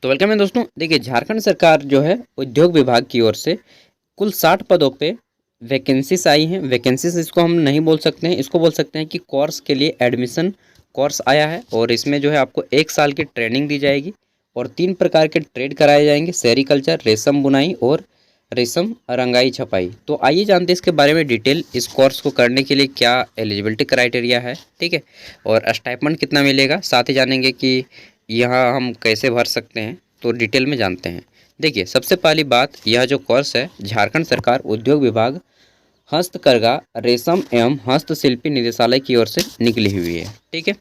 तो वेलकम है दोस्तों। देखिए, झारखंड सरकार जो है उद्योग विभाग की ओर से कुल 60 पदों पे वैकेंसीज आई हैं। वैकेंसीज इसको हम नहीं बोल सकते हैं, इसको बोल सकते हैं कि कोर्स के लिए एडमिशन कोर्स आया है। और इसमें जो है आपको 1 साल की ट्रेनिंग दी जाएगी और 3 प्रकार के ट्रेड कराए जाएंगे: सेरीकल्चर, रेशम बुनाई और रेशम रंगाई छपाई। तो आइए जानते हैं इसके बारे में डिटेल। इस कोर्स को करने के लिए क्या एलिजिबिलिटी क्राइटेरिया है, ठीक है, और स्टाइपेंड कितना मिलेगा, साथ ही जानेंगे कि यहाँ हम कैसे भर सकते हैं। तो डिटेल में जानते हैं। देखिए, सबसे पहली बात, यह जो कोर्स है झारखंड सरकार उद्योग विभाग हस्तकरघा रेशम एवं हस्तशिल्पी निदेशालय की ओर से निकली हुई है, ठीक है।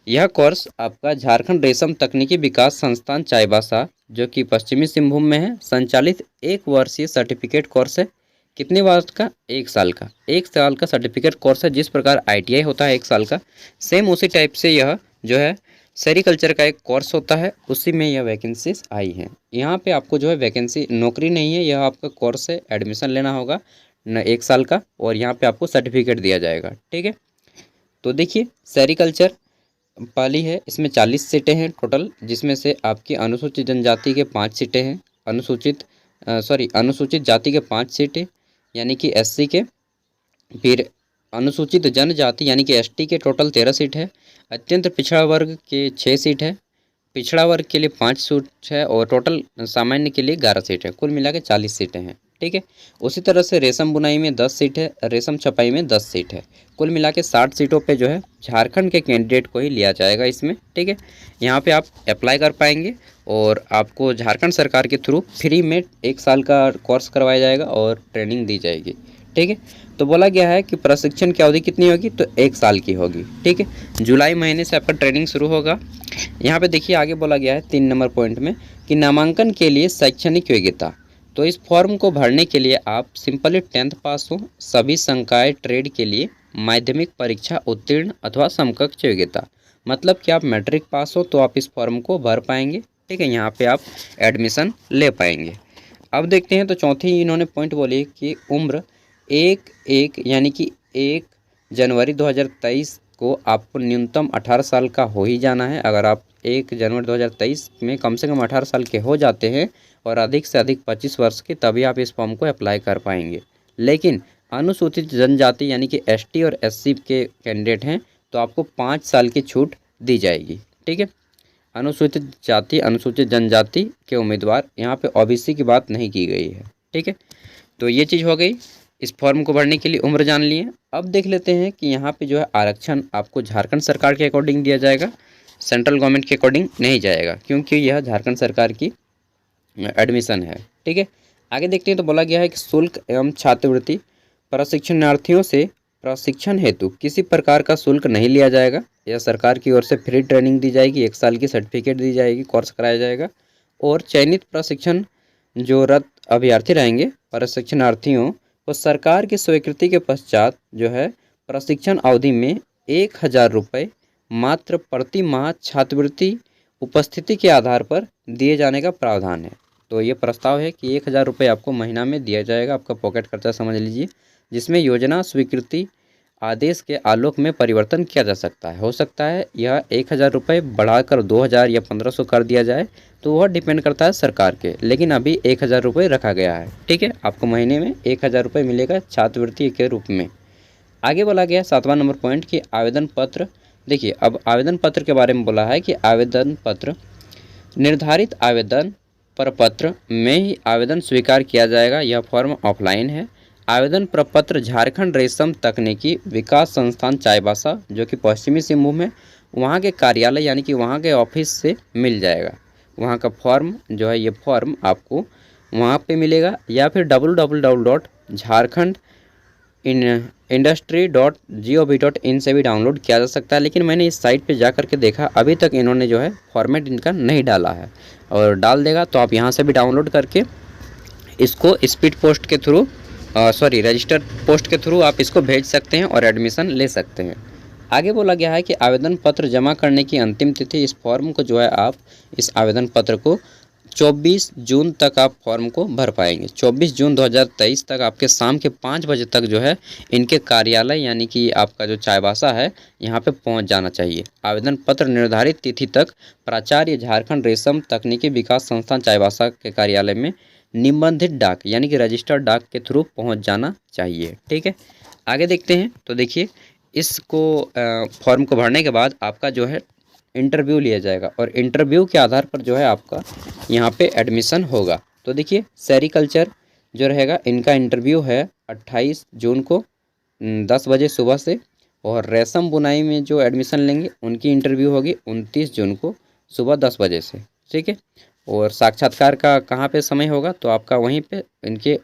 यह कोर्स आपका झारखंड रेशम तकनीकी विकास संस्थान चाईबासा, जो कि पश्चिमी सिंहभूम में है, संचालित 1 वर्षीय सर्टिफिकेट कोर्स है। कितने वर्ष का? 1 साल का। 1 साल का सर्टिफिकेट कोर्स है। जिस प्रकार ITI होता है 1 साल का, सेम उसी टाइप से यह जो है सेरीकल्चर का एक कोर्स होता है, उसी में यह वैकेंसीज आई हैं। यहाँ पे आपको जो है वैकेंसी, नौकरी नहीं है, यह आपका कोर्स है, एडमिशन लेना होगा न 1 साल का, और यहाँ पे आपको सर्टिफिकेट दिया जाएगा, ठीक है। तो देखिए, सेरीकल्चर पहली है, इसमें 40 सीटें हैं टोटल, जिसमें से आपकी अनुसूचित जनजाति के 5 सीटें हैं, अनुसूचित जाति के 5 सीटें यानी कि SC के, फिर अनुसूचित जनजाति यानी कि ST के टोटल 13 सीट है, अत्यंत पिछड़ा वर्ग के 6 सीट है, पिछड़ा वर्ग के लिए 5 सीट है, और टोटल सामान्य के लिए 11 सीट है। कुल मिला के 40 सीटें हैं, ठीक है। उसी तरह से रेशम बुनाई में 10 सीट है, रेशम छपाई में 10 सीट है। कुल मिला के 60 सीटों पे जो है झारखंड के कैंडिडेट को ही लिया जाएगा इसमें, ठीक है। यहाँ पे आप अप्लाई कर पाएंगे और आपको झारखंड सरकार के थ्रू फ्री में 1 साल का कोर्स करवाया जाएगा और ट्रेनिंग दी जाएगी, ठीक है। तो बोला गया है कि प्रशिक्षण की अवधि कितनी होगी, तो 1 साल की होगी, ठीक है। जुलाई महीने से आपका ट्रेनिंग शुरू होगा। यहाँ पे देखिए, आगे बोला गया है 3 नंबर पॉइंट में कि नामांकन के लिए शैक्षणिक योग्यता। तो इस फॉर्म को भरने के लिए आप सिंपली 10th पास हो, सभी संकाय ट्रेड के लिए माध्यमिक परीक्षा उत्तीर्ण अथवा समकक्ष योग्यता, मतलब कि आप मैट्रिक पास हो तो आप इस फॉर्म को भर पाएंगे, ठीक है। यहाँ पे आप एडमिशन ले पाएंगे। अब देखते हैं, तो चौथी इन्होंने पॉइंट बोली कि उम्र 1 यानी कि 1 जनवरी 2023 को आपको न्यूनतम 18 साल का हो ही जाना है। अगर आप 1 जनवरी 2023 में कम से कम 18 साल के हो जाते हैं और अधिक से अधिक 25 वर्ष के, तभी आप इस फॉर्म को अप्लाई कर पाएंगे। लेकिन अनुसूचित जनजाति यानी कि ST और SC के कैंडिडेट हैं तो आपको 5 साल की छूट दी जाएगी, ठीक है। अनुसूचित जाति, अनुसूचित जनजाति के उम्मीदवार, यहाँ पे OBC की बात नहीं की गई है, ठीक है। तो ये चीज़ हो गई। इस फॉर्म को भरने के लिए उम्र जान लिए। अब देख लेते हैं कि यहाँ पे जो है आरक्षण आपको झारखंड सरकार के अकॉर्डिंग दिया जाएगा, सेंट्रल गवर्नमेंट के अकॉर्डिंग नहीं जाएगा, क्योंकि यह झारखंड सरकार की एडमिशन है, ठीक है। आगे देखते हैं, तो बोला गया है कि शुल्क एवं छात्रवृत्ति, प्रशिक्षणार्थियों से प्रशिक्षण हेतु किसी प्रकार का शुल्क नहीं लिया जाएगा। यह सरकार की ओर से फ्री ट्रेनिंग दी जाएगी, 1 साल की सर्टिफिकेट दी जाएगी, कोर्स कराया जाएगा। और चयनित प्रशिक्षण जो रत अभ्यर्थी रहेंगे, प्रशिक्षणार्थियों को सरकार की स्वीकृति के पश्चात जो है प्रशिक्षण अवधि में 1000 रुपये मात्र प्रति माह छात्रवृत्ति उपस्थिति के आधार पर दिए जाने का प्रावधान है। तो ये प्रस्ताव है कि 1000 रुपये आपको महीना में दिया जाएगा, आपका पॉकेट खर्चा समझ लीजिए, जिसमें योजना स्वीकृति आदेश के आलोक में परिवर्तन किया जा सकता है। हो सकता है यह 1000 रुपये बढ़ाकर 2000 या 1500 कर दिया जाए, तो वह डिपेंड करता है सरकार के, लेकिन अभी 1000 रुपये रखा गया है, ठीक है। आपको महीने में 1000 रुपये मिलेगा छात्रवृत्ति के रूप में। आगे बोला गया 7वां नंबर पॉइंट कि आवेदन पत्र। देखिए, अब आवेदन पत्र के बारे में बोला है कि आवेदन पत्र निर्धारित आवेदन प्रपत्र में ही आवेदन स्वीकार किया जाएगा। यह फॉर्म ऑफलाइन है। आवेदन प्रपत्र झारखंड रेशम तकनीकी विकास संस्थान चाईबासा, जो कि पश्चिमी सिंहभूम है, वहाँ के कार्यालय यानी कि वहाँ के ऑफिस से मिल जाएगा। वहाँ का फॉर्म जो है, ये फॉर्म आपको वहाँ पे मिलेगा, या फिर www.jharkhandindustry.gov.in से भी डाउनलोड किया जा सकता है। लेकिन मैंने इस साइट पे जा कर के देखा, अभी तक इन्होंने जो है फॉर्मेट इनका नहीं डाला है, और डाल देगा तो आप यहाँ से भी डाउनलोड करके इसको स्पीड पोस्ट के थ्रू रजिस्टर्ड पोस्ट के थ्रू आप इसको भेज सकते हैं और एडमिशन ले सकते हैं। आगे बोला गया है कि आवेदन पत्र जमा करने की अंतिम तिथि, इस फॉर्म को जो है आप इस आवेदन पत्र को 24 जून तक आप फॉर्म को भर पाएंगे। 24 जून 2023 तक आपके शाम के 5 बजे तक जो है इनके कार्यालय यानी कि आपका जो चाईबासा है यहाँ पे पहुँच जाना चाहिए। आवेदन पत्र निर्धारित तिथि तक प्राचार्य झारखंड रेशम तकनीकी विकास संस्थान चाईबासा के कार्यालय में निबंधित डाक यानी कि रजिस्टर्ड डाक के थ्रू पहुँच जाना चाहिए। ठीक है, आगे देखते हैं। तो देखिए इसको फॉर्म को भरने के बाद आपका जो है इंटरव्यू लिया जाएगा और इंटरव्यू के आधार पर जो है आपका यहाँ पे एडमिशन होगा। तो देखिए सेरीकल्चर जो रहेगा इनका इंटरव्यू है 28 जून को 10 बजे सुबह से, और रेशम बुनाई में जो एडमिशन लेंगे उनकी इंटरव्यू होगी 29 जून को सुबह 10 बजे से। ठीक है, और साक्षात्कार का कहाँ पे समय होगा, तो आपका वहीं पे इनके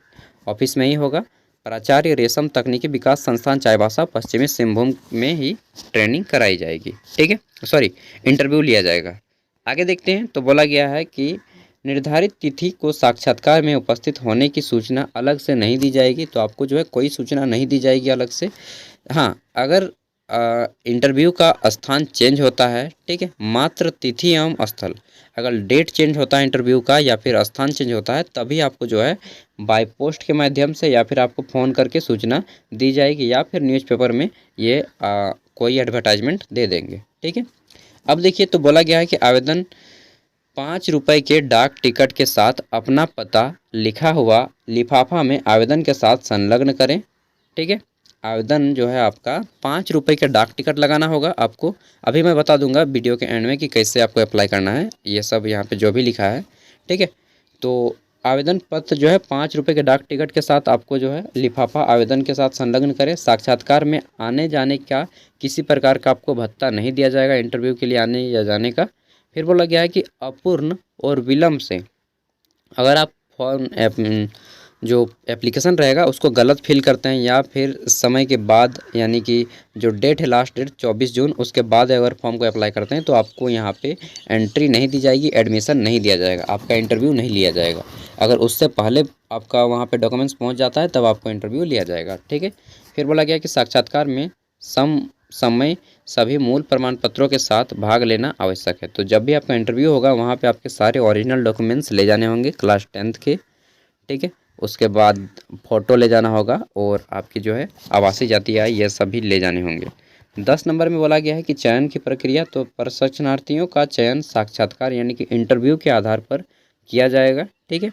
ऑफिस में ही होगा। प्राचार्य रेशम तकनीकी विकास संस्थान चाईबासा पश्चिमी सिंहभूम में ही ट्रेनिंग कराई जाएगी। ठीक है, सॉरी इंटरव्यू लिया जाएगा। आगे देखते हैं। तो बोला गया है कि निर्धारित तिथि को साक्षात्कार में उपस्थित होने की सूचना अलग से नहीं दी जाएगी। तो आपको जो है कोई सूचना नहीं दी जाएगी अलग से। हाँ, अगर इंटरव्यू का स्थान चेंज होता है, ठीक है, मात्र तिथि एवं स्थल, अगर डेट चेंज होता है इंटरव्यू का या फिर स्थान चेंज होता है तभी आपको जो है बाय पोस्ट के माध्यम से या फिर आपको फ़ोन करके सूचना दी जाएगी या फिर न्यूज़पेपर में ये कोई एडवर्टाइजमेंट दे देंगे। ठीक है, अब देखिए तो बोला गया है कि आवेदन 5 रुपये के डाक टिकट के साथ अपना पता लिखा हुआ लिफाफा में आवेदन के साथ संलग्न करें। ठीक है, आवेदन जो है आपका 5 रुपये का डाक टिकट लगाना होगा आपको। अभी मैं बता दूंगा वीडियो के एंड में कि कैसे आपको अप्लाई करना है, ये सब यहाँ पे जो भी लिखा है। ठीक है, तो आवेदन पत्र जो है 5 रुपये के डाक टिकट के साथ आपको जो है लिफाफा आवेदन के साथ संलग्न करें। साक्षात्कार में आने जाने का किसी प्रकार का आपको भत्ता नहीं दिया जाएगा इंटरव्यू के लिए आने या जाने का। फिर बोला गया है कि अपूर्ण और विलम्ब से अगर आप फॉर्म जो एप्लीकेशन रहेगा उसको गलत फिल करते हैं या फिर समय के बाद यानी कि जो डेट है लास्ट डेट 24 जून उसके बाद अगर फॉर्म को अप्लाई करते हैं तो आपको यहाँ पे एंट्री नहीं दी जाएगी, एडमिशन नहीं दिया जाएगा, आपका इंटरव्यू नहीं लिया जाएगा। अगर उससे पहले आपका वहाँ पे डॉक्यूमेंट्स पहुँच जाता है तब आपको इंटरव्यू लिया जाएगा। ठीक है, फिर बोला गया कि साक्षात्कार में समय सभी मूल प्रमाण पत्रों के साथ भाग लेना आवश्यक है। तो जब भी आपका इंटरव्यू होगा वहाँ पे आपके सारे ओरिजिनल डॉक्यूमेंट्स ले जाने होंगे क्लास 10th के। ठीक है, उसके बाद फ़ोटो ले जाना होगा और आपकी जो है आवासीय जाति आय ये सभी ले जाने होंगे। 10 नंबर में बोला गया है कि चयन की प्रक्रिया, तो प्रशिक्षणार्थियों का चयन साक्षात्कार यानी कि इंटरव्यू के आधार पर किया जाएगा। ठीक है,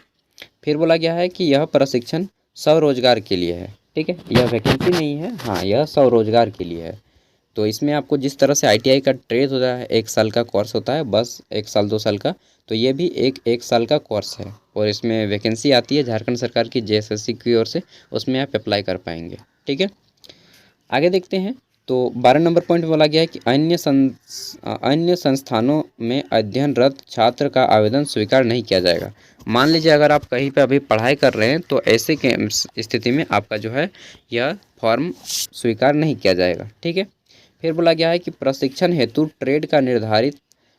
फिर बोला गया है कि यह प्रशिक्षण स्वरोजगार के लिए है। ठीक है, यह वैकेंसी नहीं है, हाँ यह स्वरोजगार के लिए है। तो इसमें आपको जिस तरह से ITI का ट्रेड होता है 1 साल का कोर्स होता है, बस 1 साल 2 साल का, तो ये भी एक साल का कोर्स है और इसमें वैकेंसी आती है झारखंड सरकार की JSSC की ओर से, उसमें आप अप्लाई कर पाएंगे। ठीक है, आगे देखते हैं। तो 12 नंबर पॉइंट बोला गया है कि अन्य संस्थानों में अध्ययनरत छात्र का आवेदन स्वीकार नहीं किया जाएगा। मान लीजिए अगर आप कहीं पे अभी पढ़ाई कर रहे हैं तो ऐसे के स्थिति में आपका जो है यह फॉर्म स्वीकार नहीं किया जाएगा। ठीक है, फिर बोला गया है कि प्रशिक्षण हेतु ट्रेड का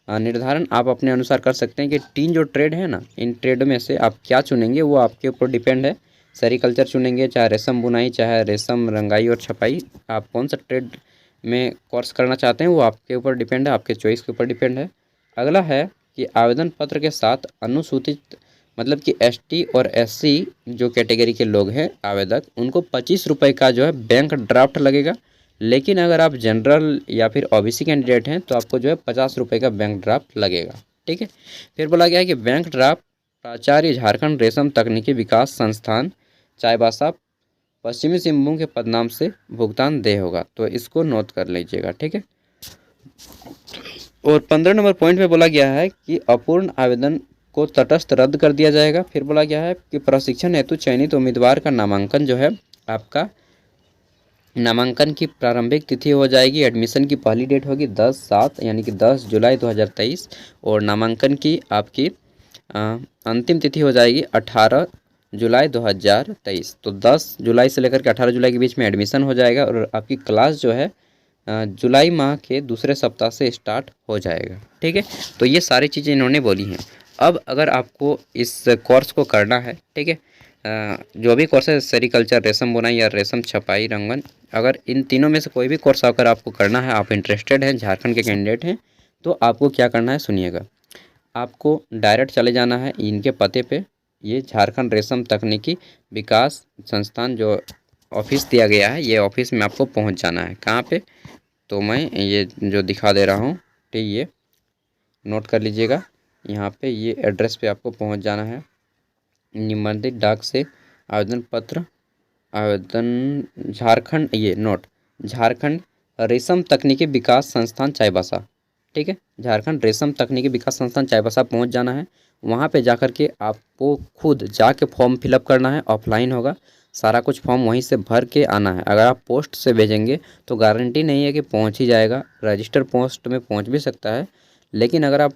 निर्धारण आप अपने अनुसार कर सकते हैं कि 3 जो ट्रेड है ना, इन ट्रेड में से आप क्या चुनेंगे वो आपके ऊपर डिपेंड है। सेरीकल्चर चुनेंगे, चाहे रेशम बुनाई, चाहे रेशम रंगाई और छपाई, आप कौन सा ट्रेड में कोर्स करना चाहते हैं वो आपके ऊपर डिपेंड है, आपके चॉइस के ऊपर डिपेंड है। अगला है कि आवेदन पत्र के साथ अनुसूचित मतलब कि ST और SC जो कैटेगरी के लोग हैं आवेदक, उनको 25 रुपये का जो है बैंक ड्राफ्ट लगेगा। लेकिन अगर आप जनरल या फिर OBC कैंडिडेट हैं तो आपको जो है 50 रुपये का बैंक ड्राफ्ट लगेगा। ठीक है, फिर बोला गया है कि बैंक ड्राफ्ट प्राचार्य झारखंड रेशम तकनीकी विकास संस्थान चाईबासा पश्चिमी सिंहभूम के पदनाम से भुगतान देय होगा। तो इसको नोट कर लीजिएगा। ठीक है, और 15 नंबर पॉइंट में बोला गया है कि अपूर्ण आवेदन को तटस्थ रद्द कर दिया जाएगा। फिर बोला गया है कि प्रशिक्षण हेतु चयनित उम्मीदवार का नामांकन जो है आपका नामांकन की प्रारंभिक तिथि हो जाएगी, एडमिशन की पहली डेट होगी 10/7 यानी कि 10 जुलाई 2023 और नामांकन की आपकी अंतिम तिथि हो जाएगी 18 जुलाई 2023। तो 10 जुलाई से लेकर के 18 जुलाई के बीच में एडमिशन हो जाएगा और आपकी क्लास जो है जुलाई माह के दूसरे सप्ताह से स्टार्ट हो जाएगा। ठीक है, तो ये सारी चीज़ें इन्होंने बोली हैं। अब अगर आपको इस कोर्स को करना है, ठीक है, जो भी कोर्स है सेरीकल्चर, रेशम बुनाई या रेशम छपाई रंगन, अगर इन तीनों में से कोई भी कोर्स अगर आपको करना है, आप इंटरेस्टेड हैं, झारखंड के कैंडिडेट हैं, तो आपको क्या करना है सुनिएगा। आपको डायरेक्ट चले जाना है इनके पते पे। ये झारखंड रेशम तकनीकी विकास संस्थान जो ऑफिस दिया गया है, ये ऑफिस में आपको पहुंच जाना है। कहाँ पे, तो मैं ये जो दिखा दे रहा हूँ, ठीक, ये नोट कर लीजिएगा। यहाँ पे ये एड्रेस पे आपको पहुंच जाना है। निबंधित डाक से आवेदन पत्र, आवेदन झारखंड, ये नोट, झारखंड रेशम तकनीकी विकास संस्थान चाईबासा, ठीक है, झारखंड रेशम तकनीकी विकास संस्थान चाईबासा पहुंच जाना है। वहाँ पे जाकर के आपको खुद जाके फॉर्म फिलअप करना है, ऑफलाइन होगा सारा कुछ, फॉर्म वहीं से भर के आना है। अगर आप पोस्ट से भेजेंगे तो गारंटी नहीं है कि पहुंच ही जाएगा, रजिस्टर पोस्ट में पहुंच भी सकता है। लेकिन अगर आप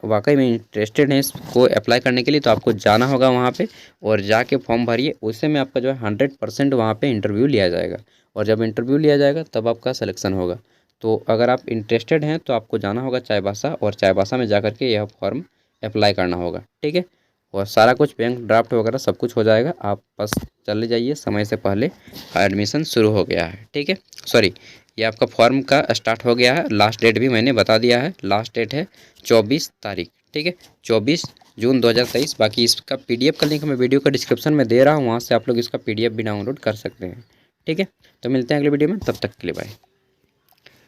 वाकई में इंटरेस्टेड हैं इसको अप्लाई करने के लिए, तो आपको जाना होगा वहाँ पे और जाके फॉर्म भरिए। उससे में आपका जो है 100% वहाँ पे इंटरव्यू लिया जाएगा, और जब इंटरव्यू लिया जाएगा तब आपका सिलेक्शन होगा। तो अगर आप इंटरेस्टेड हैं तो आपको जाना होगा चाईबासा, और चाईबासा में जाकर के यह फॉर्म अप्लाई करना होगा, ठीक है। और सारा कुछ बैंक ड्राफ्ट वगैरह सब कुछ हो जाएगा, आप बस चले जाइए, समय से पहले एडमिशन शुरू हो गया है, ठीक है। सॉरी, ये आपका फॉर्म का स्टार्ट हो गया है। लास्ट डेट भी मैंने बता दिया है, लास्ट डेट है 24 तारीख, ठीक है, 24 जून 2023। बाकी इसका PDF का लिंक मैं वीडियो का डिस्क्रिप्शन में दे रहा हूँ, वहाँ से आप लोग इसका PDF भी डाउनलोड कर सकते हैं, ठीक है। तो मिलते हैं अगले वीडियो में, तब तक के लिए बाय।